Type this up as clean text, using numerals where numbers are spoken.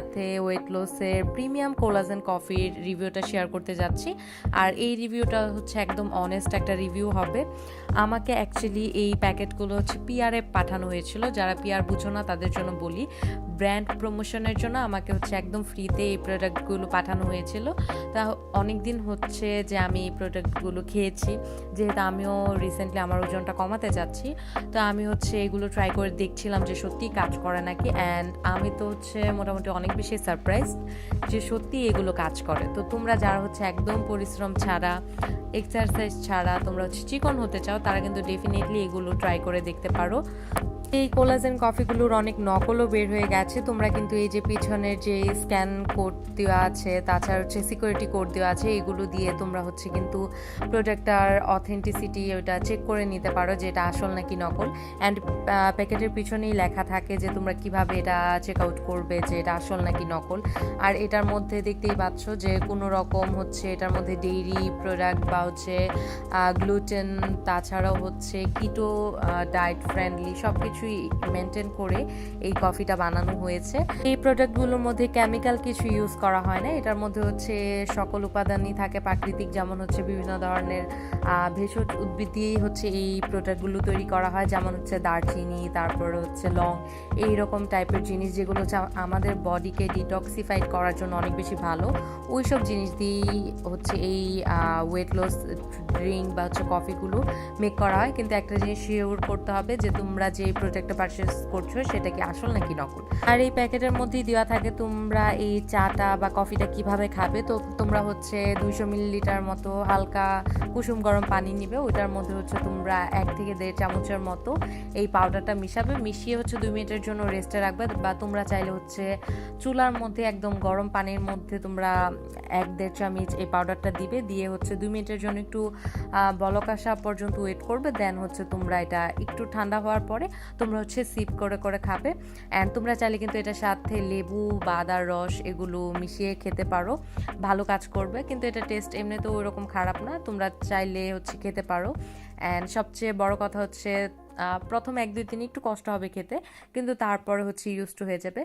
সাথে ওয়েট লসের premium collagen কফির রিভিউটা শেয়ার করতে যাচ্ছি। আর এই রিভিউটা হচ্ছে একদম অনেস্ট একটা রিভিউ হবে। আমাকে অ্যাকচুয়ালি এই প্যাকেটগুলো হচ্ছে পিআরে পাঠানো হয়েছিল। যারা পিআর বুঝো না তাদের জন্য বলি, ব্র্যান্ড প্রমোশনের জন্য আমাকে হচ্ছে একদম ফ্রিতে এই প্রোডাক্টগুলো পাঠানো হয়েছিল। তা অনেক দিন হচ্ছে যে আমি এই প্রোডাক্টগুলো খেয়েছি, যেহেতু আমিও রিসেন্টলি আমার ওজনটা কমাতে যাচ্ছি। তো আমি হচ্ছে এগুলো ট্রাই করে দেখছিলাম যে সত্যিই কাজ করে নাকি, অ্যান্ড আমি তো হচ্ছে মোটামুটি অনেক বেশি সারপ্রাইজ যে সত্যি এগুলো কাজ করে। তো তোমরা যারা হচ্ছে একদম পরিশ্রম ছাড়া, এক্সারসাইজ ছাড়া তোমরা হচ্ছে চিকন হতে চাও, তারা কিন্তু ডেফিনেটলি এগুলো ট্রাই করে দেখতে পারো। এই কোলাজেন কফিগুলোর অনেক নকলও বের হয়ে গেছে। তোমরা কিন্তু এই যে পিছনের যে স্ক্যান কোড দেওয়া আছে, তাছাড়া হচ্ছে সিকিউরিটি কোড দেওয়া আছে, এগুলো দিয়ে তোমরা হচ্ছে কিন্তু প্রোডাক্টটার অথেন্টিসিটি ওটা চেক করে নিতে পারো যে এটা আসল নাকি নকল। অ্যান্ড প্যাকেটের পিছনেই লেখা থাকে যে তোমরা কিভাবে এটা চেক আউট করবে যে এটা আসল নাকি নকল। আর এটার মধ্যে দেখতেই পাচ্ছ যে কোনো রকম হচ্ছে এটার মধ্যে ডেইরি প্রোডাক্ট বা হচ্ছে গ্লুটেন, তাছাড়াও হচ্ছে কিটো ডায়েট ফ্রেন্ডলি সব কিছুই মেনটেন করে এই কফিটা বানানো হয়েছে। এই প্রোডাক্টগুলোর মধ্যে কেমিক্যাল কিছু ইউজ করা হয় না। এটার মধ্যে হচ্ছে সকল উপাদানই থাকে প্রাকৃতিক, যেমন হচ্ছে বিভিন্ন ধরনের ভেষজ উদ্ভিদ দিয়েই হচ্ছে এই প্রোডাক্টগুলো তৈরি করা হয়, যেমন হচ্ছে দারচিনি, তারপরে হচ্ছে লং, এইরকম টাইপের জিনিস যেগুলো হচ্ছে আমাদের বডিকে ডিটক্সিফাইড করার জন্য অনেক বেশি ভালো। ওই সব জিনিস দিয়েই হচ্ছে এই ওয়েট লস ড্রিঙ্ক বা হচ্ছে কফিগুলো মেক করা হয়। কিন্তু একটা জিনিস শিওর করতে হবে যে তোমরা যে প্রোডাক্টটা পারচেস করছো সেটা কি আসল নাকি নকল। আর এই প্যাকেটের মধ্যেই দেওয়া থাকে তোমরা এই চাটা বা কফিটা কিভাবে খাবে। তো তোমরা হচ্ছে 200 মিলিলিটার মতো হালকা কুসুম গরম পানি নিবে, ওইটার মধ্যে হচ্ছে তোমরা 1 থেকে 1.5 চামচের মতো এই পাউডারটা মিশাবে, মিশিয়ে হচ্ছে 2 মিনিটের জন্য রেস্টে রাখবে। বা তোমরা চাইলে হচ্ছে চুলার মধ্যে একদম গরম পানির মধ্যে তোমরা 1-1.5 চামচ এই পাউডারটা দিবে, দিয়ে হচ্ছে 2 মিনিটের জন্য একটু বলক আসা পর্যন্ত ওয়েট করবে। দেন হচ্ছে তোমরা এটা একটু ঠান্ডা হওয়ার পরে তোমরা হচ্ছে সিপ করে করে খাবে। অ্যান্ড তোমরা চাইলে কিন্তু এটার সাথে লেবু বা আদার রস এগুলো মিশিয়ে খেতে পারো, ভালো কাজ করবে। কিন্তু এটা টেস্ট এমনিতেও ওইরকম খারাপ না, তোমরা চাইলে হচ্ছে খেতে পারো। অ্যান্ড সবচেয়ে বড় কথা হচ্ছে প্রথম 1-2 দিন একটু কষ্ট হবে খেতে, কিন্তু তারপরে হচ্ছে ইউজ টু হয়ে যাবে।